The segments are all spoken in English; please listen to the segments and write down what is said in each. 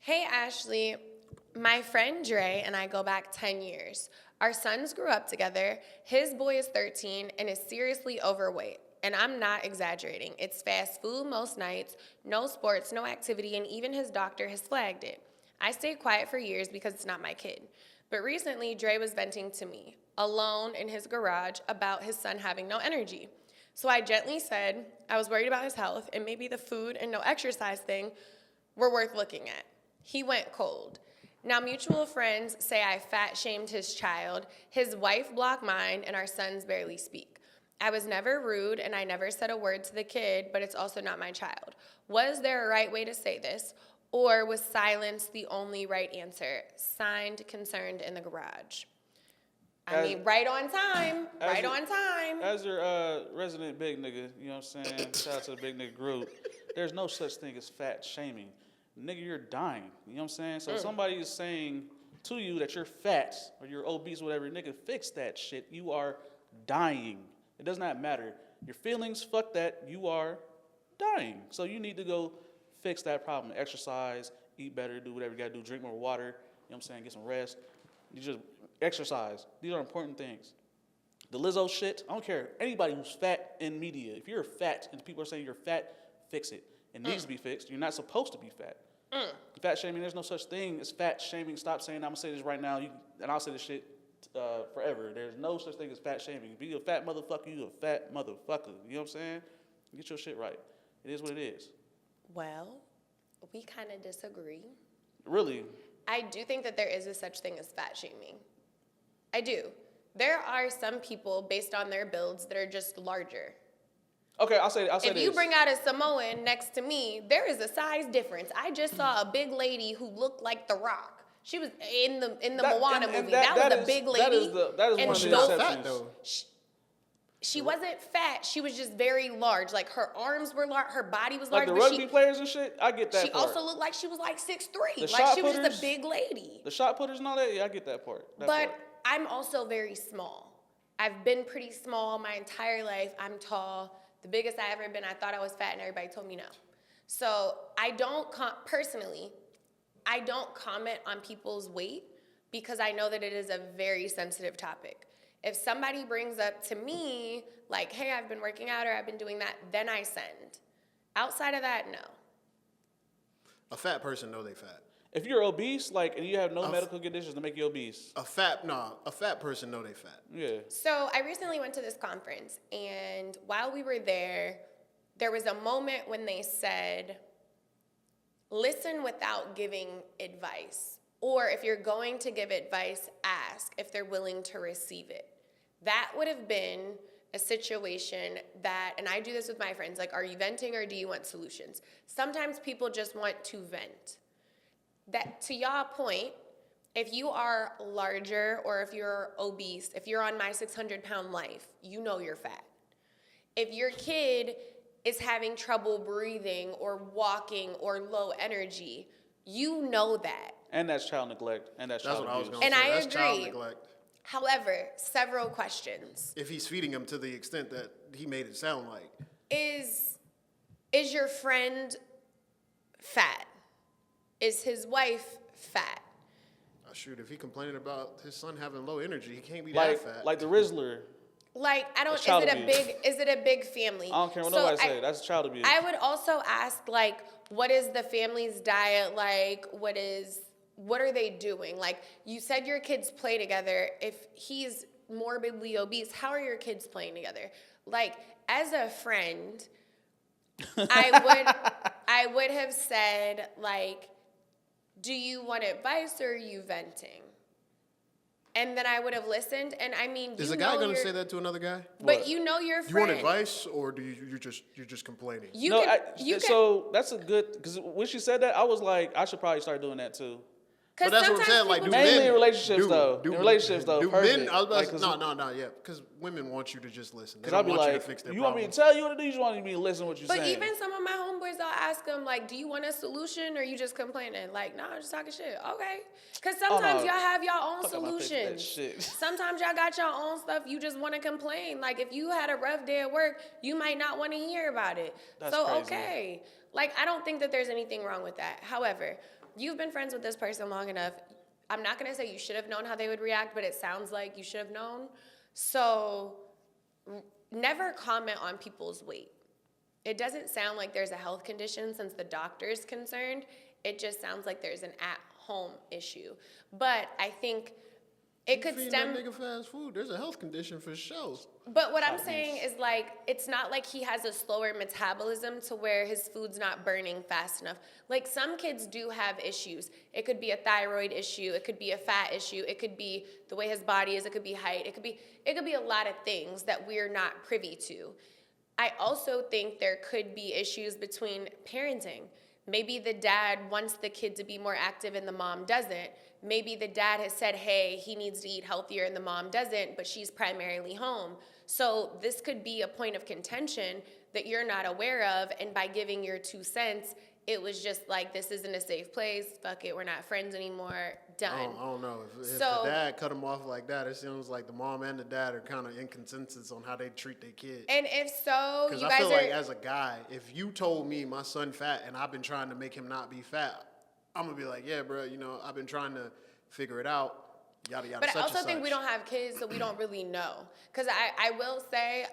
Hey, Ashley. My friend Dre and I go back 10 years. Our sons grew up together. His boy is 13 and is seriously overweight. And I'm not exaggerating. It's fast food most nights, no sports, no activity, and even his doctor has flagged it. I stayed quiet for years because it's not my kid. But recently, Dre was venting to me, alone in his garage, about his son having no energy. So I gently said I was worried about his health and maybe the food and no exercise thing were worth looking at. He went cold. Now, mutual friends say I fat shamed his child, his wife blocked mine, and our sons barely speak. I was never rude and I never said a word to the kid, but it's also not my child. Was there a right way to say this, or was silence the only right answer? Signed, Concerned in the Garage. Right on time. Right on time. As your resident big nigga, you know what I'm saying? Shout out to the big nigga group. There's no such thing as fat shaming. Nigga, you're dying. You know what I'm saying? So if somebody is saying to you that you're fat or you're obese or whatever, nigga, fix that shit. You are dying. It does not matter. Your feelings, fuck that. You are dying. So you need to go fix that problem. Exercise, eat better, do whatever you gotta do, drink more water, you know what I'm saying, get some rest. You just exercise. These are important things. The Lizzo shit, I don't care. Anybody who's fat in media, if you're fat and people are saying you're fat, fix it. It needs to be fixed. You're not supposed to be fat. Fat shaming, there's no such thing as fat shaming. Stop saying, I'm going to say this right now, and I'll say this shit forever. There's no such thing as fat shaming. If you're a fat motherfucker, you're a fat motherfucker. You know what I'm saying? Get your shit right. It is what it is. Well, we kind of disagree. Really? I do think that there is a such thing as fat shaming. I do. There are some people, based on their builds, that are just larger. Okay, I'll say if this. You bring out a Samoan next to me, there is a size difference. I just saw a big lady who looked like The Rock. She was in the Moana movie. That was a big lady. That is one of the exceptions. She wasn't fat. She was just very large. Like, her arms were large. Her body was large. Like the rugby players and shit? I get that She part. also looked like she was like 6'3". Like, she was just a big lady. The shot putters and all that? Yeah, I get that part. I'm also very small. I've been pretty small my entire life. I'm tall. The biggest I ever been, I thought I was fat, and everybody told me no. So I don't comment on people's weight because I know that it is a very sensitive topic. If somebody brings up to me, like, hey, I've been working out or I've been doing that, then I send. Outside of that, no. A fat person know they fat. If you're obese, and you have no medical conditions to make you obese. A fat person know they fat. Yeah. So I recently went to this conference, and while we were there was a moment when they said, listen without giving advice. Or if you're going to give advice, ask if they're willing to receive it. That would have been a situation that, and I do this with my friends, like, are you venting or do you want solutions? Sometimes people just want to vent. That, to y'all point, if you are larger or if you're obese, if you're on my 600-pound life, you know you're fat. If your kid is having trouble breathing or walking or low energy, you know that. And that's child neglect. And that's child abuse. What I was going to say. I that's agree. Child neglect. However, several questions. If he's feeding him to the extent that he made it sound like. Is your friend fat? Is his wife fat? Shoot, if he complaining about his son having low energy, he can't be that fat. Like the Rizzler. Like, I don't, is it a big family? I don't care what nobody say. That's child abuse. I would also ask, like, what is the family's diet like? What are they doing? Like, you said your kids play together. If he's morbidly obese, how are your kids playing together? Like, as a friend, I would have said, like, do you want advice or are you venting? And then I would have listened, and I mean, is a guy going to say that to another guy? But what? You know your friend. You want advice, or do you're just complaining? So that's a good, because when she said that, I was like, I should probably start doing that too. But that's what I'm saying. Like, mainly in relationships, though. In relationships, though. Men, no, yeah. Because women want you to just listen. They don't want you to fix their problems. You want me to tell you what to do? You just want me to listen to what you're saying. But even some of my homeboys, I'll ask them, like, do you want a solution or you just complaining? Like, no, I'm just talking shit. Okay. Because sometimes y'all have your own solutions. Sometimes y'all got your own stuff. You just want to complain. Like, if you had a rough day at work, you might not want to hear about it. That's crazy. Okay. Like, I don't think that there's anything wrong with that. However, you've been friends with this person long enough. I'm not going to say you should have known how they would react, but it sounds like you should have known. So never comment on people's weight. It doesn't sound like there's a health condition since the doctor's concerned. It just sounds like there's an at-home issue. But I think it could stem. That nigga fast food. There's a health condition for sure. But what I'm saying is, like, it's not like he has a slower metabolism to where his food's not burning fast enough. Like, some kids do have issues. It could be a thyroid issue. It could be a fat issue. It could be the way his body is. It could be height. It could be a lot of things that we're not privy to. I also think there could be issues between parenting. Maybe the dad wants the kid to be more active and the mom doesn't. Maybe the dad has said, hey, he needs to eat healthier and the mom doesn't, but she's primarily home. So this could be a point of contention that you're not aware of, and by giving your 2 cents, it was just like, this isn't a safe place, fuck it, we're not friends anymore, done. I don't know. If the dad cut him off like that, it seems like the mom and the dad are kind of in consensus on how they treat their kid. And if so, you guys are... Because I feel like as a guy, if you told me my son fat and I've been trying to make him not be fat, I'm going to be like, yeah, bro, I've been trying to figure it out, yada, yada, But I also think we don't have kids, so we don't really know. Because I will say...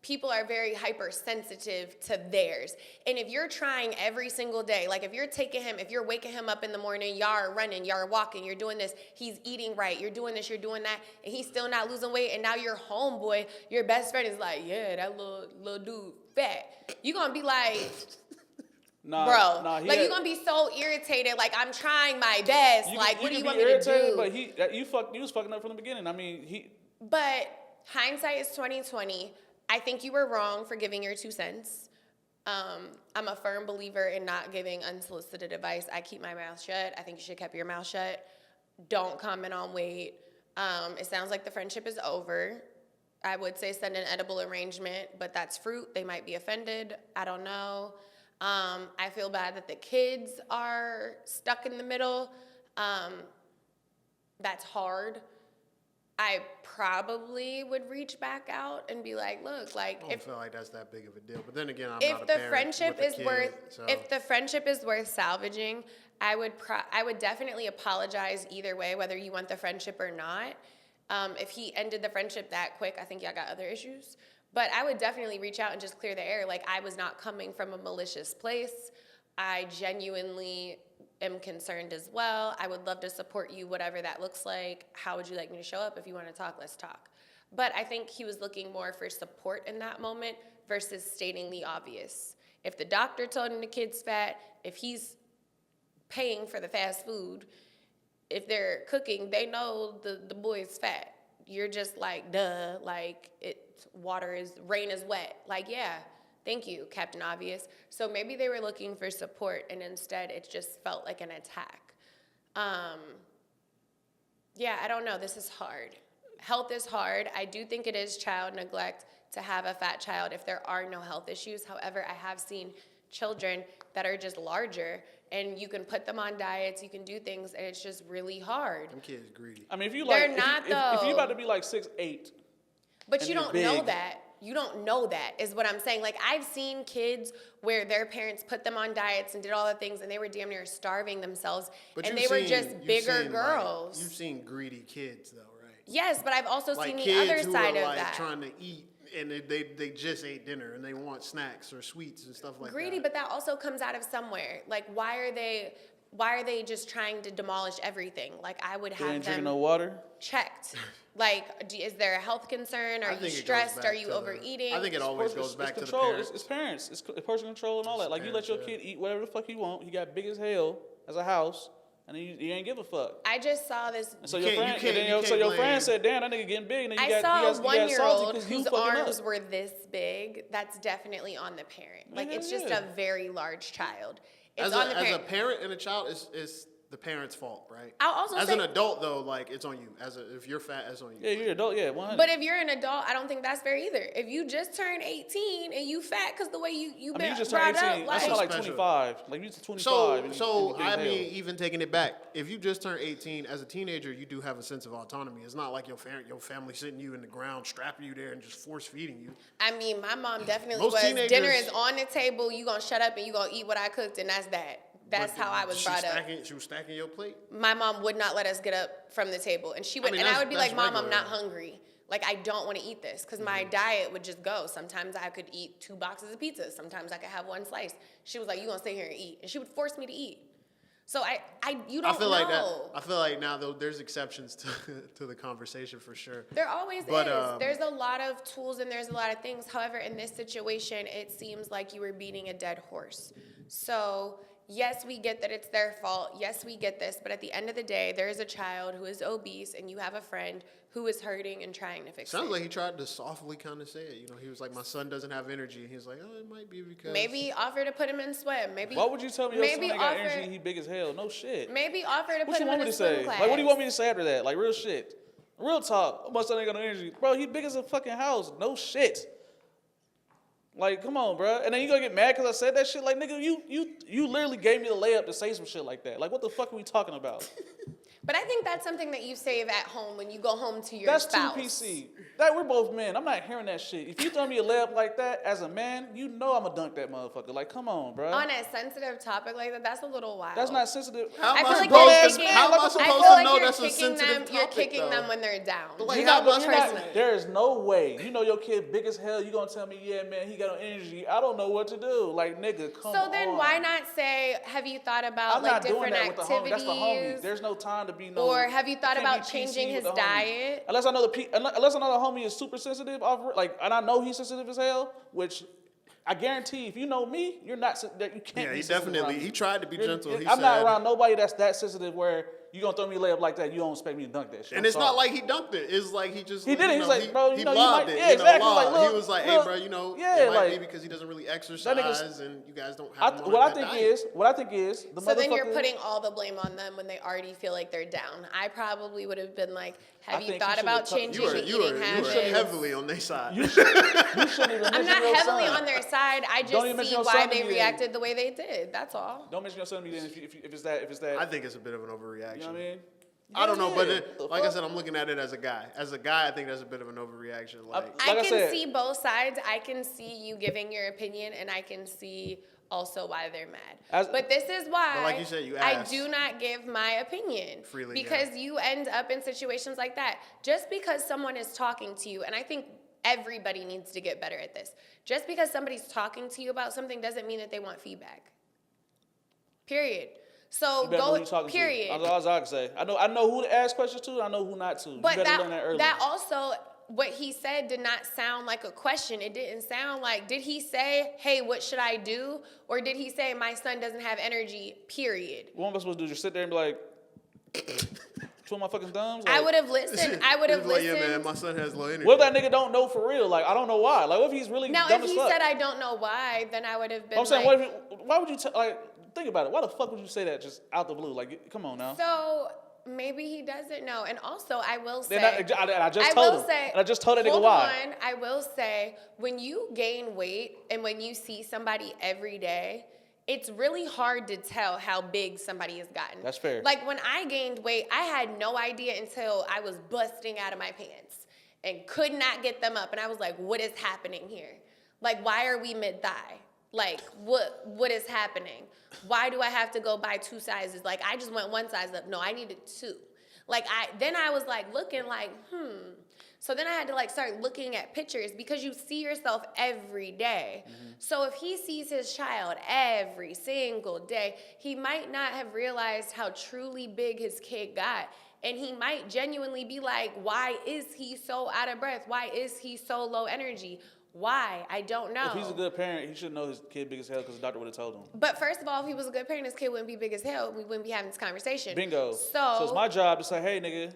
people are very hypersensitive to theirs. And if you're trying every single day, like if you're waking him up in the morning, y'all are running, y'all are walking, you're doing this, he's eating right, you're doing this, you're doing that, and he's still not losing weight, and now your homeboy, your best friend is like, yeah, that little dude fat. You're going to be like... you're gonna be so irritated. Like, I'm trying my best. Like, what do you want me to do? But you was fucking up from the beginning. I mean, But hindsight is 20/20. I think you were wrong for giving your 2 cents. I'm a firm believer in not giving unsolicited advice. I keep my mouth shut. I think you should have kept your mouth shut. Don't comment on weight. It sounds like the friendship is over. I would say send an edible arrangement, but that's fruit. They might be offended. I don't know. I feel bad that the kids are stuck in the middle. That's hard. I probably would reach back out and be like, look, like, I don't feel like that's that big of a deal. But then again, I'm not a parent if the friendship is worth salvaging, I would definitely apologize either way, whether you want the friendship or not. If he ended the friendship that quick, I think y'all got other issues. But I would definitely reach out and just clear the air. Like, I was not coming from a malicious place. I genuinely am concerned as well. I would love to support you, whatever that looks like. How would you like me to show up? If you want to talk, let's talk. But I think he was looking more for support in that moment versus stating the obvious. If the doctor told him the kid's fat, if he's paying for the fast food, if they're cooking, they know the boy's fat. You're just like, duh, like, rain is wet. Like, yeah. Thank you, Captain Obvious. So maybe they were looking for support, and instead it just felt like an attack. Yeah, I don't know. This is hard. Health is hard. I do think it is child neglect to have a fat child if there are no health issues. However, I have seen children that are just larger, and you can put them on diets, you can do things, and it's just really hard. Them kids greedy. I mean, if you They're like, not, if you about to be like 6'8", but you don't know that. You don't know that, is what I'm saying. Like, I've seen kids where their parents put them on diets and did all the things, and they were damn near starving themselves, and they were just bigger girls. Like, you've seen greedy kids, though, right? Yes, but I've also like seen the other side of like that. Trying to eat, and they just ate dinner, and they want snacks or sweets and stuff like that. Greedy, but that also comes out of somewhere. Like, why are they just trying to demolish everything? Like, I would have them drinking no water? Checked. Like, is there a health concern? Are you stressed? Are you overeating? I think it always goes back to the parents. It's parents. It's personal control and all that. Like, you let your kid eat whatever the fuck he want. He got big as hell as a house, and he ain't give a fuck. I just saw this. And so your friend said, "Damn, that nigga getting big." And then I saw a 1-year-old whose arms were this big. That's definitely on the parent. Like, it's just a very large child. It's on the parent. As a parent and a child, it's the parent's fault, right? I'll also say, an adult, though, like, it's on you. If you're fat, it's on you. Yeah, you're an adult, yeah, 100. But if you're an adult, I don't think that's fair either. If you just turned 18 and you fat because the way you been just turned 18. Up, that's like 25. Like, you just 25. So I mean, even taking it back, if you just turned 18, as a teenager, you do have a sense of autonomy. It's not like your family sitting you in the ground, strapping you there, and just force feeding you. I mean, my mom definitely was. Dinner is on the table. You gonna shut up and you gonna eat what I cooked, and that's that. That's how I was brought up. She was stacking your plate? My mom would not let us get up from the table. And she would, mean, and I would be that's like, Mom, I'm regular. not hungry. Like, I don't want to eat this because my diet would just go. Sometimes I could eat 2 boxes of pizza. Sometimes I could have 1 slice. She was like, you gonna stay here and eat. And she would force me to eat. So you don't know. I feel like now though there's exceptions to the conversation for sure. There always is. There's a lot of tools and there's a lot of things. However, in this situation, it seems like you were beating a dead horse. So yes, we get that it's their fault. Yes, we get this. But at the end of the day, there is a child who is obese and you have a friend who is hurting and trying to fix it. Sounds like he tried to softly kind of say it. You know, he was like, my son doesn't have energy. And he was like, oh, it might be because. Maybe offer to put him in swim. Maybe. Why would you tell me your son maybe ain't got offer- energy and he big as hell? No shit. Maybe offer to What put you him want in me a to swim say? class. Like, what do you want me to say after that? Like, real shit. Real talk. My son ain't got no energy. Bro, he big as a fucking house. No shit. Like, come on, bro. And then you gonna get mad because I said that shit? Like, nigga, you literally gave me the layup to say some shit like that. Like, what the fuck are we talking about? But I think that's something that you save at home when you go home to your That's spouse. too PC. That we're both men. I'm not hearing that shit. If you throw me a layup like that as a man, you know I'm gonna dunk that motherfucker. Like, come on, bro. On a sensitive topic like that, that's a little wild. That's not sensitive. How I am feel I like supposed you're to, kicking- how am I I supposed feel to like know you're that's a kicking sensitive them. topic, You're kicking though? them when they're down. But like, You're how not, am I you're supposed not, to? there is no way. You know your kid big as hell. You gonna tell me, yeah, man, he got no energy. I don't know what to do. Like, nigga, come on. So then why not say, have you thought about I'm like not doing different that with the homie. activities? That's the homie. There's no time to be no. Or have you thought can't about be PC changing with his the homie. diet? Unless I know unless another homie is super sensitive, and I know he's sensitive as hell, which I guarantee, if you know me, you're not. That you can't. Yeah, be he sensitive definitely, around me. he tried to be gentle. He I'm not said- around nobody that's that sensitive where you gonna throw me a layup like that. You don't expect me to dunk that shit. And I'm it's sorry. not like he dunked it. It's like he just. He did it. you He's know, like, bro, he you know, you lobbed might- it. yeah, exactly. Like, he look, was like, look, hey, bro, you know, yeah, it might like, be because he doesn't really nigga's- exercise and you guys don't have him on what I that think diet. is the So then you're motherfucker- putting all the blame on them when they already feel like they're down. I probably would have been like, I have you think thought you about should've changing You were, your you were, eating you habits? were heavily on their side. You shouldn't even I'm mention not your heavily son. on their side. I Don't even just mention see your why son they to me then. reacted the way they did. That's all. Don't mention your son to me then if it's that. I think it's a bit of an overreaction. You know what I mean? I don't know, but Yeah. The like I fuck? said, I'm looking at it as a guy. As a guy, I think that's a bit of an overreaction. Like, Like I I can said- see both sides. I can see you giving your opinion, and I can see also why they're mad. But this is why But like you said, you I asked. do not give my opinion Freely, because you end up in situations like that. Just because someone is talking to you, and I think everybody needs to get better at this. Just because somebody's talking to you about something doesn't mean that they want feedback. Period. So You better know who go. you talking Period. to. That's all I can say. I know who to ask questions to. I know who not to. But you better learn that early. that also, what he said did not sound like a question. It didn't sound like, did he say, hey, what should I do? Or did he say, my son doesn't have energy, period? What am I supposed to do? Just sit there and be like, twiddle my fucking thumbs? I Like, would have listened. I would he have was like, listened. yeah, man, my son has low energy. What if that nigga don't know for real? Like, I don't know why. Like, what if he's really Now, dumb if as he fuck? said, I don't know why, then I would have been I'm saying, like, why would you, like, think about it. Why the fuck would you say that just out the blue? Like, come on now. so maybe he doesn't know. And also, I will say, And I just told him. And I just told that nigga hold why. on, I will say, when you gain weight and when you see somebody every day, it's really hard to tell how big somebody has gotten. That's fair. Like when I gained weight, I had no idea until I was busting out of my pants and could not get them up. And I was like, what is happening here? Like, why are we mid-thigh? Like, what is happening? Why do I have to go buy 2 sizes? Like, I just went 1 size up. No, I needed 2. Like, then I was like looking like, So then I had to like start looking at pictures because you see yourself every day. Mm-hmm. So if he sees his child every single day, he might not have realized how truly big his kid got. And he might genuinely be like, why is he so out of breath? Why is he so low energy? Why? I don't know. If he's a good parent, he should know his kid big as hell because the doctor would have told him. But first of all, if he was a good parent, his kid wouldn't be big as hell. We wouldn't be having this conversation. Bingo. So it's my job to say, hey, nigga.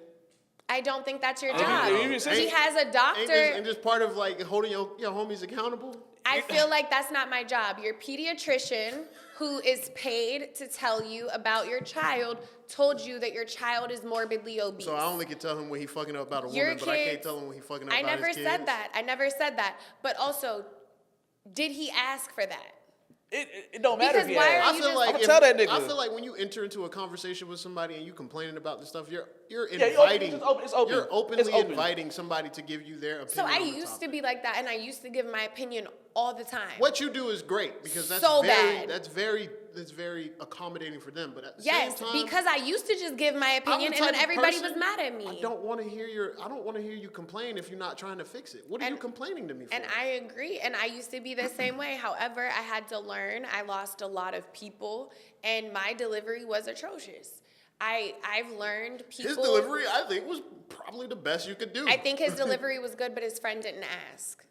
I don't think that's your you- job. you- He has a doctor. And just part of like holding your homies accountable. I feel like that's not my job. Your pediatrician, who is paid to tell you about your child, told you that your child is morbidly obese. So I only can tell him when he's fucking up about a Your woman, but I can't kids- tell him when he's fucking up I about never his kids. said that. I never said that. But also, did he ask for that? It don't matter Because if he why asked. are I you feel just- like I'ma tell that nigga. I feel like when you enter into a conversation with somebody and you complaining about this stuff, you're Yeah, inviting. it's open. You're openly It's open. inviting somebody to give you their opinion. So I on the used topic. to be like that, and I used to give my opinion all the time. What you do is great because that's So very bad. that's very that's very accommodating for them. But at the Yes, same time, because I used to just give my I'm the opinion and type then of everybody person, was mad at me. I don't want to hear you complain if you're not trying to fix it. What are you complaining to me for? And I agree. And I used to be the same way. However, I had to learn. I lost a lot of people, and my delivery was atrocious. I've learned people. His delivery, I think, was probably the best you could do. I think his delivery was good, but his friend didn't ask.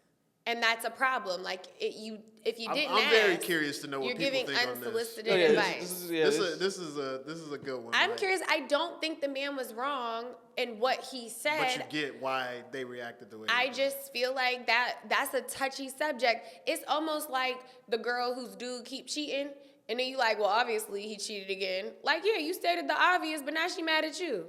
And that's a problem. Like, if you didn't ask. I'm very curious to know what you're people giving think on this. unsolicited Yeah, advice. This is a good one. I'm like, curious. I don't think the man was wrong in what he said. But you get why they reacted the way I they did. just feel like that's a touchy subject. It's almost like the girl whose dude keep cheating, and then you like, well, obviously he cheated again. Like, yeah, you stated the obvious, but now she mad at you.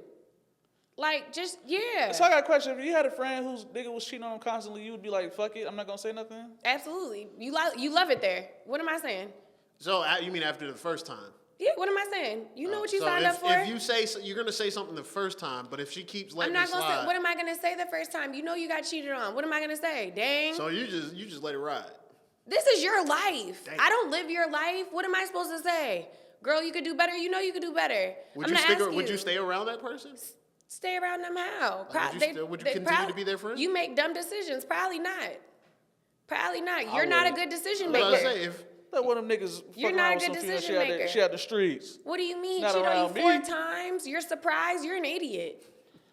Like, just, yeah. So I got a question. If you had a friend whose nigga was cheating on him constantly, you would be like, fuck it, I'm not gonna say nothing? Absolutely. You love it there. What am I saying? So you mean after the first time? Yeah, what am I saying? You know what you So signed up for? If you say you're gonna say something the first time, but if she keeps I'm letting not it gonna slide, say, what am I gonna say the first time? You know you got cheated on. What am I gonna say? Dang. so you just let it ride. This is your life. Dang. I don't live your life. What am I supposed to say? Girl, you could do better. You know you could do better. Would I'm you gonna stick? ask Would you. you stay around that person? Stay around them how? Would you continue to be their friend? You make dumb decisions. Probably not. Probably not. You're I not a would. good decision That's what I maker. say. If Like one of them niggas You're fucking not around a with good some female, decision maker. she had the streets. What do you mean? Not Cheat on around you 4 me. times? You're surprised? You're an idiot.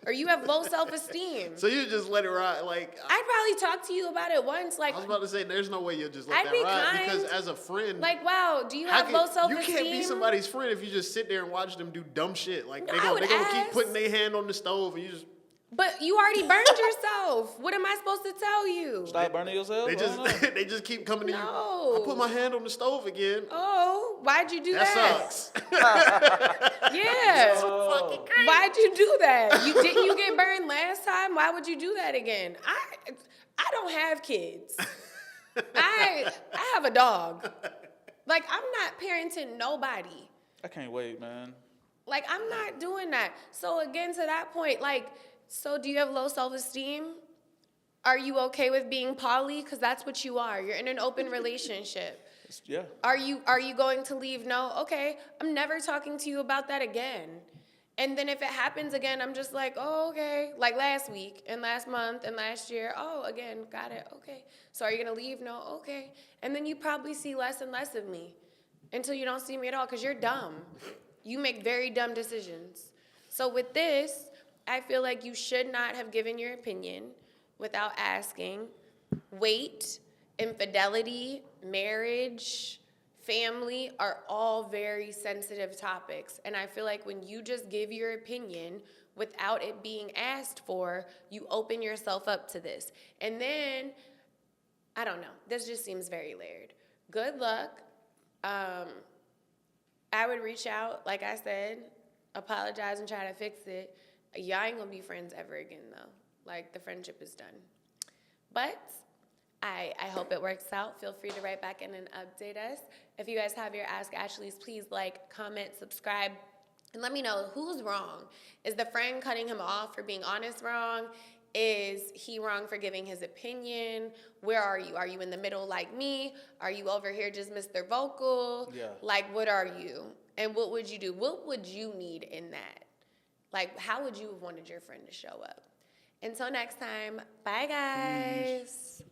Or you have low self-esteem. so, you just let it ride. Like I'd probably talk to you about it once. Like, I was about to say, there's no way you'll just let I'd that be ride kind. because as a friend, like, wow, do you how have low can- self-esteem? you can't be somebody's friend if you just sit there and watch them do dumb shit. Like No, they're I would gonna keep ask. putting their hand on the stove and you just But you already burned yourself. What am I supposed to tell you? Stop burning yourself? they I don't know. just they just keep coming to you. No. I put my hand on the stove again. Oh, why'd you do That that? sucks. Yeah. Fucking crazy. Why'd you do that? Didn't you get burned last time? Why would you do that again? I don't have kids. I have a dog. Like, I'm not parenting nobody. I can't wait, man. Like, I'm not doing that. So again, to that point, like, so do you have low self-esteem? Are you okay with being poly? Because that's what you are. You're in an open relationship. Yeah. Are you going to leave? No? Okay. I'm never talking to you about that again. And then if it happens again, I'm just like, oh, okay. Like last week and last month and last year. Oh, again, got it. Okay. So are you going to leave? No? Okay. And then you probably see less and less of me until you don't see me at all because you're dumb. You make very dumb decisions. So with this, I feel like you should not have given your opinion without asking. Weight, infidelity, marriage, family are all very sensitive topics. And I feel like when you just give your opinion without it being asked for, you open yourself up to this. And then, I don't know, this just seems very layered. Good luck. I would reach out, like I said, apologize and try to fix it. Y'all ain't gonna be friends ever again, though. Like, the friendship is done. But I hope it works out. Feel free to write back in and update us. If you guys have your Ask Ashleys, please like, comment, subscribe, and let me know who's wrong. Is the friend cutting him off for being honest wrong? Is he wrong for giving his opinion? Where are you? Are you in the middle like me? Are you over here just Mr. Vocal? Yeah. Like, what are you? And what would you do? What would you need in that? Like, how would you have wanted your friend to show up? Until next time, bye, guys.